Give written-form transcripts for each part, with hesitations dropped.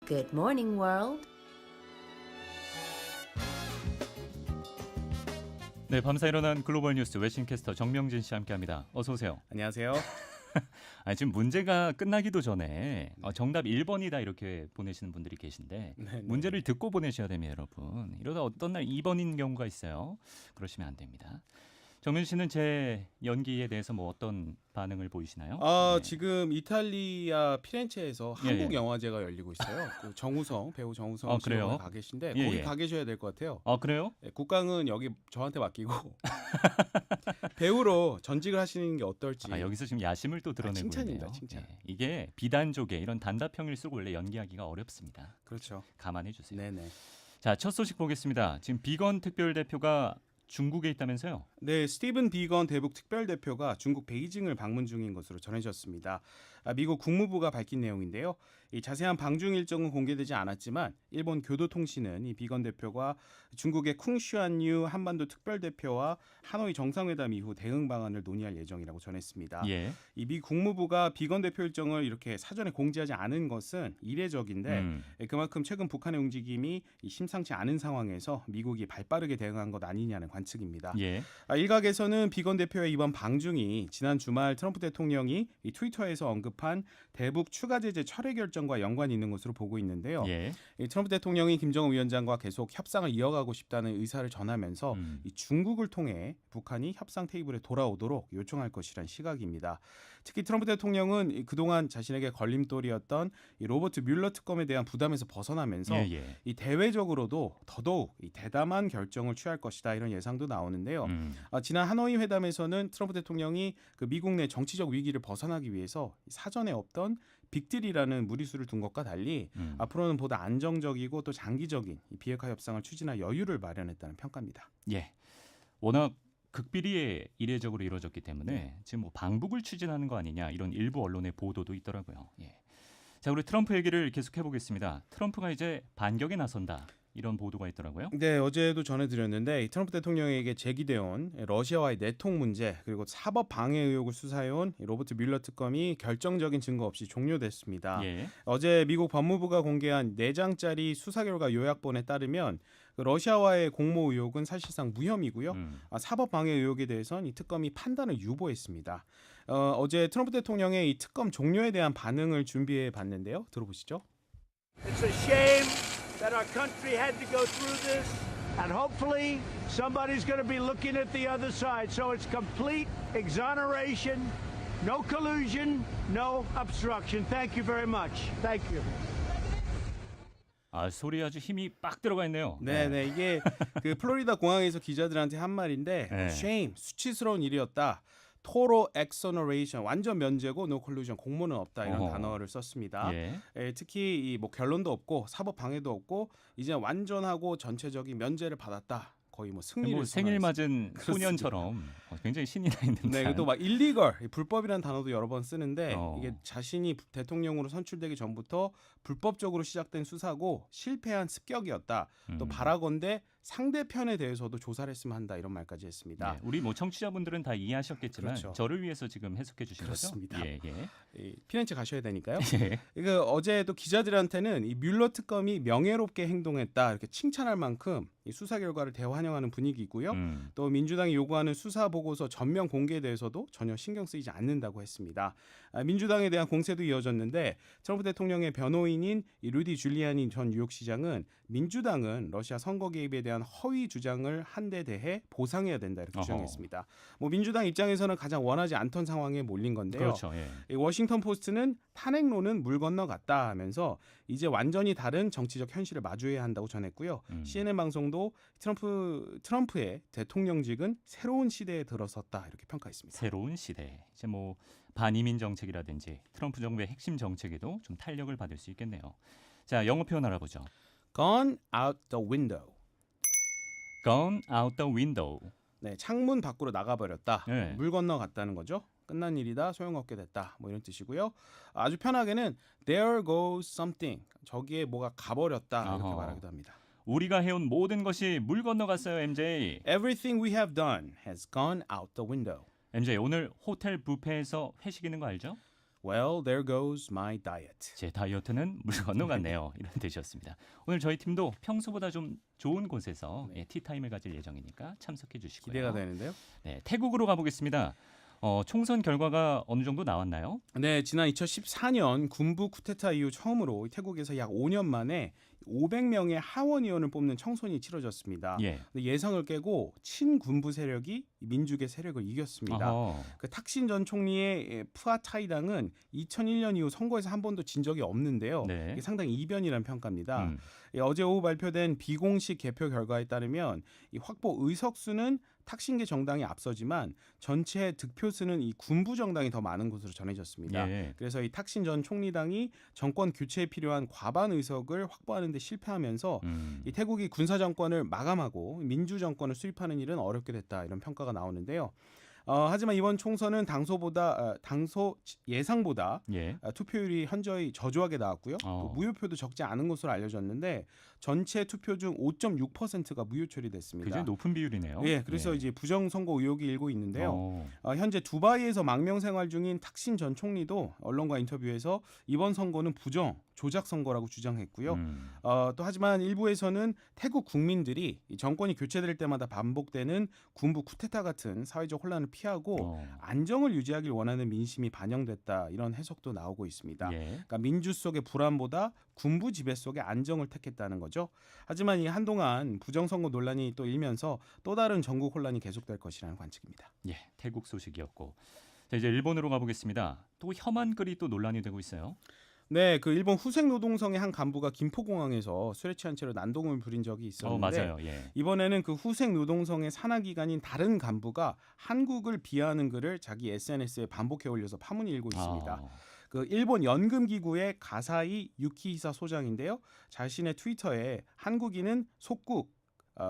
Good morning, world. 네, 밤새 일어난 글로벌 뉴스 외신캐스터 정명진 씨와 함께합니다. 어서 오세요. 안녕하세요. 아니, 지금 문제가 끝나기도 전에 정답 1번이다 이렇게 보내시는 분들이 계신데 네. 문제를 듣고 보내셔야 됩니다, 여러분. 이러다 어떤 날 2번인 경우가 있어요. 그러시면 안 됩니다. 정명진 씨는 제 연기에 대해서 뭐 어떤 반응을 보이시나요? 네. 지금 이탈리아 피렌체에서 예, 한국 예. 영화제가 열리고 있어요. 그 정우성 배우 정우성 씨가 그래요? 가 계신데 예, 거기 예. 가 계셔야 될 것 같아요. 그래요? 네, 국강은 여기 저한테 맡기고 배우로 전직을 하시는 게 어떨지. 여기서 지금 야심을 또 드러내고 칭찬입니다, 있네요. 칭찬. 예, 이게 비단조개 이런 단답형일 쓰고 원래 연기하기가 어렵습니다. 그렇죠. 감안해 주세요. 네네. 자, 첫 소식 보겠습니다. 지금 비건 특별대표가 중국에 있다면서요? 네, 스티븐 비건 대북 특별대표가 중국 베이징을 방문 중인 것으로 전해졌습니다. 미국 국무부가 밝힌 내용인데요. 이 자세한 방중 일정은 공개되지 않았지만 일본 교도통신은 이 비건 대표가 중국의 쿵슈안유 한반도 특별대표와 하노이 정상회담 이후 대응 방안을 논의할 예정이라고 전했습니다. 예. 이 미 국무부가 비건 대표 일정을 이렇게 사전에 공지하지 않은 것은 이례적인데 그만큼 최근 북한의 움직임이 심상치 않은 상황에서 미국이 발빠르게 대응한 것 아니냐는 관측입니다. 예. 일각에서는 비건 대표의 이번 방중이 지난 주말 트럼프 대통령이 이 트위터에서 언급한 대북 추가 제재 철회 결정과 연관이 있는 것으로 보고 있는데요. 예. 이 트럼프 대통령이 김정은 위원장과 계속 협상을 이어가고 싶다는 의사를 전하면서 이 중국을 통해 북한이 협상 테이블에 돌아오도록 요청할 것이란 시각입니다. 특히 트럼프 대통령은 그동안 자신에게 걸림돌이었던 이 로버트 뮬러 특검에 대한 부담에서 벗어나면서 예, 예. 이 대외적으로도 더더욱 이 대담한 결정을 취할 것이다 이런 예상도 나오는데요. 지난 하노이 회담에서는 트럼프 대통령이 그 미국 내 정치적 위기를 벗어나기 위해서 사전에 없던 빅딜이라는 무리수를 둔 것과 달리 앞으로는 보다 안정적이고 또 장기적인 이 비핵화 협상을 추진할 여유를 마련했다는 평가입니다. 예. 워낙 극비리에 이례적으로 이루어졌기 때문에 지금 뭐 방북을 추진하는 거 아니냐 이런 일부 언론의 보도도 있더라고요. 예. 자, 우리 트럼프 얘기를 계속해 보겠습니다. 트럼프가 이제 반격에 나선다. 이런 보도가 있더라고요. 네, 어제도 전해드렸는데 이 트럼프 대통령에게 제기돼온 러시아와의 내통 문제 그리고 사법 방해 의혹을 수사해온 로버트 뮬러 특검이 결정적인 증거 없이 종료됐습니다. 예. 어제 미국 법무부가 공개한 4장짜리 수사 결과 요약본에 따르면 그 러시아와의 공모 의혹은 사실상 무혐의고요. 사법 방해 의혹에 대해서는 이 특검이 판단을 유보했습니다. 어제 트럼프 대통령의 이 특검 종료에 대한 반응을 준비해 봤는데요. 들어보시죠. It's a shame that our country had to go through this, and hopefully somebody's going to be looking at the other side. So it's complete exoneration, no collusion, no obstruction. Thank you very much. Thank you. 소리 아주 힘이 빡 들어가 있네요. 네네, 이게 그 플로리다 공항에서 기자들한테 한 말인데 네. shame, 수치스러운 일이었다. 토로 exoneration, 완전 면제고 no collusion, 공모는 없다 이런 단어를 썼습니다. 예. 특히 이 뭐 결론도 없고 사법 방해도 없고 이제 완전하고 전체적인 면제를 받았다. 거의 뭐 승리를 뭐 생일 선언했습니다. 맞은 소년처럼 굉장히 신이 나 있는 네, 듯한. 또 막 illegal, 불법이라는 단어도 여러 번 쓰는데 어. 이게 자신이 대통령으로 선출되기 전부터 불법적으로 시작된 수사고 실패한 습격이었다. 또 바라건대 상대편에 대해서도 조사를 했으면 한다 이런 말까지 했습니다. 네, 우리 뭐 청취자분들은 다 이해하셨겠지만 그렇죠. 저를 위해서 지금 해석해 주신 그렇습니다. 거죠? 예, 예. 이 피렌체 가셔야 되니까요. 예. 이거 어제 또 기자들한테는 이 뮬러 특검이 명예롭게 행동했다 이렇게 칭찬할 만큼 이 수사 결과를 대환영하는 분위기고요. 또 민주당이 요구하는 수사 보고서 전면 공개에 대해서도 전혀 신경 쓰이지 않는다고 했습니다. 민주당에 대한 공세도 이어졌는데 트럼프 대통령의 변호인인 이 루디 줄리아니 전 뉴욕시장은 민주당은 러시아 선거 개입에 대한 허위 주장을 한 데 대해 보상해야 된다 이렇게 주장했습니다. 뭐 민주당 입장에서는 가장 원하지 않던 상황에 몰린 건데요. 그렇죠. 예. 이 워싱턴 포스트는 탄핵론은 물 건너갔다 하면서 이제 완전히 다른 정치적 현실을 마주해야 한다고 전했고요. CNN 방송도 트럼프의 대통령직은 새로운 시대에 들어섰다 이렇게 평가했습니다. 새로운 시대. 이제 뭐 반이민 정책이라든지 트럼프 정부의 핵심 정책에도 좀 탄력을 받을 수 있겠네요. 자, 영어 표현 알아보죠. Gone out the window. Gone out the window. 네, 창문 밖으로 나가버렸다. 네. 물 건너갔다는 거죠. 끝난 일이다, 소용없게 됐다, 뭐 이런 뜻이고요. 아주 편하게는 there goes something. 저기에 뭐가 가버렸다 이렇게 어허. 말하기도 합니다. 우리가 해온 모든 것이 물 건너갔어요, MJ. Everything we have done has gone out the window. MJ, 오늘 호텔 뷔페에서 회식 있는 거 알죠? Well, there goes my diet. 제 다이어트는 물 건너갔네요. 이런 뜻이었습니다. 오늘 저희 팀도 평소보다 좀 좋은 곳에서 티타임을 가질 예정이니까 참석해 주시고요. 기대가 되는데요. 네, 태국으로 가보겠습니다. 총선 결과가 어느 정도 나왔나요? 네, 지난 2014년 군부 쿠데타 이후 처음으로 태국에서 약 5년 만에 500명의 하원 의원을 뽑는 청선이 치러졌습니다. 예. 근데 예상을 깨고 친군부 세력이 민주계 세력을 이겼습니다. 어허. 그 탁신 전 총리의 푸아타이당은 2001년 이후 선거에서 한 번도 진 적이 없는데요. 네. 이게 상당히 이변이라는 평가입니다. 음. 어제 오후 발표된 비공식 개표 결과에 따르면 이 확보 의석수는 탁신계 정당이 앞서지만 전체 득표수는 이 군부 정당이 더 많은 것으로 전해졌습니다. 예. 그래서 이 탁신 전 총리당이 정권 교체에 필요한 과반 의석을 확보하는 데 실패하면서 이 태국이 군사 정권을 마감하고 민주 정권을 수립하는 일은 어렵게 됐다 이런 평가가 나오는데요. 하지만 이번 총선은 당소 예상보다 예. 투표율이 현저히 저조하게 나왔고요. 또 무효표도 적지 않은 것으로 알려졌는데 전체 투표 중 5.6%가 무효 처리됐습니다. 굉장히 높은 비율이네요. 예, 그래서 이제 부정 선거 의혹이 일고 있는데요. 어. 현재 두바이에서 망명 생활 중인 탁신 전 총리도 언론과 인터뷰에서 이번 선거는 부정 조작 선거라고 주장했고요. 또 하지만 일부에서는 태국 국민들이 이 정권이 교체될 때마다 반복되는 군부 쿠데타 같은 사회적 혼란을 피하고 안정을 유지하길 원하는 민심이 반영됐다 이런 해석도 나오고 있습니다. 예. 그러니까 민주 속의 불안보다 군부 지배 속의 안정을 택했다는 거죠. 하지만 이 한동안 부정선거 논란이 또 일면서 또 다른 전국 혼란이 계속될 것이라는 관측입니다. 예, 태국 소식이었고. 자, 이제 일본으로 가보겠습니다. 또 혐한글이 또 논란이 되고 있어요. 네, 그 일본 후생 노동성의 한 간부가 김포공항에서 술에 취한 채로 난동을 부린 적이 있었는데 맞아요. 예. 이번에는 그 후생 노동성의 산하기관인 다른 간부가 한국을 비하하는 글을 자기 SNS에 반복해 올려서 파문이 일고 있습니다. 그 일본 연금기구의 가사이 유키히사 소장인데요. 자신의 트위터에 한국인은 속국,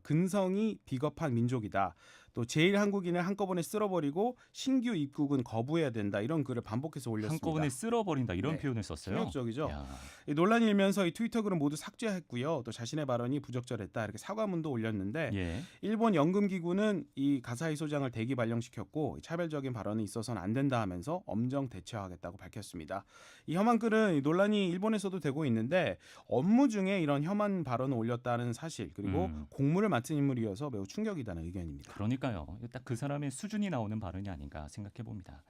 근성이 비겁한 민족이다. 또 제일 한국인을 한꺼번에 쓸어버리고 신규 입국은 거부해야 된다. 이런 글을 반복해서 올렸습니다. 한꺼번에 쓸어버린다 이런 네. 표현을 썼어요. 충격적이죠. 야. 이 논란이 일면서 이 트위터 글은 모두 삭제했고요. 또 자신의 발언이 부적절했다 이렇게 사과문도 올렸는데 예. 일본 연금기구는 이 가사이 소장을 대기 발령시켰고 차별적인 발언이 있어서는 안 된다 하면서 엄정 대처하겠다고 밝혔습니다. 이 혐한 글은 논란이 일본에서도 되고 있는데 업무 중에 이런 혐한 발언을 올렸다는 사실 그리고 공무를 맡은 인물이어서 매우 충격이다는 의견입니다. 그러니까요. 딱 그 사람의 수준이 나오는 발언이 아닌가 생각해 봅니다.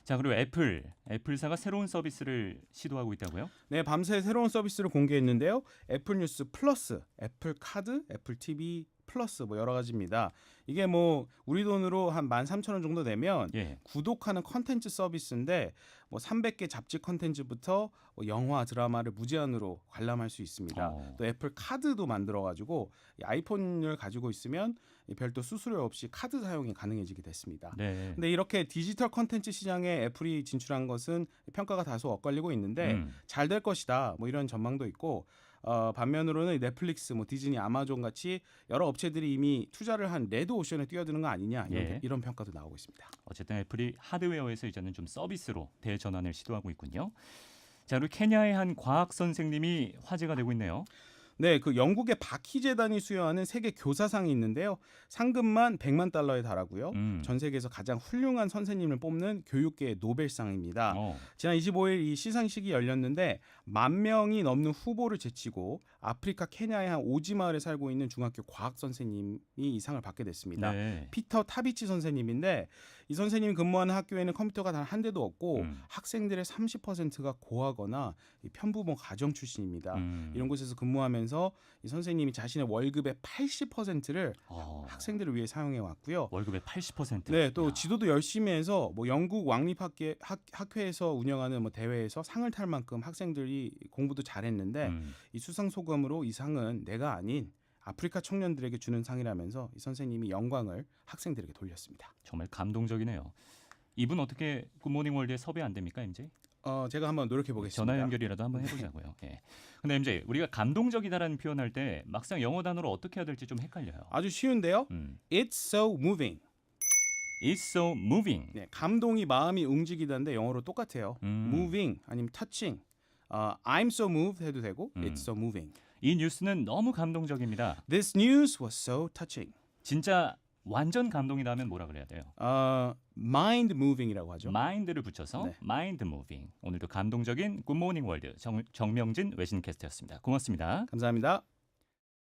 자, 그리고 애플사가 새로운 서비스를 시도하고 있다고요? 네, 밤새 새로운 서비스를 공개했는데요. 애플 뉴스 플러스, 애플 카드, 애플 TV 플러스 뭐 여러 가지입니다. 이게 뭐 우리 돈으로 한 13,000원 정도 내면 예. 구독하는 컨텐츠 서비스인데 뭐 300개 잡지 컨텐츠부터 뭐 영화, 드라마를 무제한으로 관람할 수 있습니다. 또 애플 카드도 만들어 가지고 아이폰을 가지고 있으면 별도 수수료 없이 카드 사용이 가능해지게 됐습니다. 네. 근데 이렇게 디지털 컨텐츠 시장에 애플이 진출한 것은 평가가 다소 엇갈리고 있는데 잘 될 것이다. 뭐 이런 전망도 있고 반면으로는 넷플릭스, 뭐 디즈니, 아마존 같이 여러 업체들이 이미 투자를 한 레드 오션에 뛰어드는 거 아니냐 이런 평가도 나오고 있습니다. 어쨌든 애플이 하드웨어에서 이제는 좀 서비스로 대전환을 시도하고 있군요. 자, 그리고 케냐의 한 과학 선생님이 화제가 되고 있네요. 네, 그 영국의 바키 재단이 수여하는 세계 교사상이 있는데요. 상금만 100만 달러에 달하고요. 전 세계에서 가장 훌륭한 선생님을 뽑는 교육계의 노벨상입니다. 지난 25일 이 시상식이 열렸는데 10,000명이 넘는 후보를 제치고 아프리카 케냐의 한 오지 마을에 살고 있는 중학교 과학 선생님이 이 상을 받게 됐습니다. 네. 피터 타비치 선생님인데 이 선생님이 근무하는 학교에는 컴퓨터가 단 한 대도 없고 학생들의 30%가 고하거나 편부모 가정 출신입니다. 이런 곳에서 근무하면서 이 선생님이 자신의 월급의 80%를 학생들을 위해 사용해 왔고요. 월급의 80%. 네, 또 지도도 열심히 해서 뭐 영국 왕립학회에서 운영하는 뭐 대회에서 상을 탈 만큼 학생들이 공부도 잘했는데 이 수상 소감으로 이 상은 내가 아닌 아프리카 청년들에게 주는 상이라면서 이 선생님이 영광을 학생들에게 돌렸습니다. 정말 감동적이네요. 이분 어떻게 굿모닝 월드에 섭외 안 됩니까, MJ? 제가 한번 노력해 보겠습니다. 전화 연결이라도 한번 해보자고요. 예. 근데 MJ, 우리가 감동적이다라는 표현할 때 막상 영어 단어로 어떻게 해야 될지 좀 헷갈려요. 아주 쉬운데요. It's so moving. It's so moving. 네, 감동이 마음이 움직이다는데 영어로 똑같아요. moving 아니면 touching. I'm so moved 해도 되고 It's so moving. 이 뉴스는 너무 감동적입니다. This news was so touching. 진짜 완전 감동이다 하면 뭐라 그래야 돼요? mind moving이라고 하죠. 마인드를 붙여서 네. 마인드 무빙. 오늘도 감동적인 굿모닝 월드 정명진 외신캐스터였습니다. 고맙습니다. 감사합니다.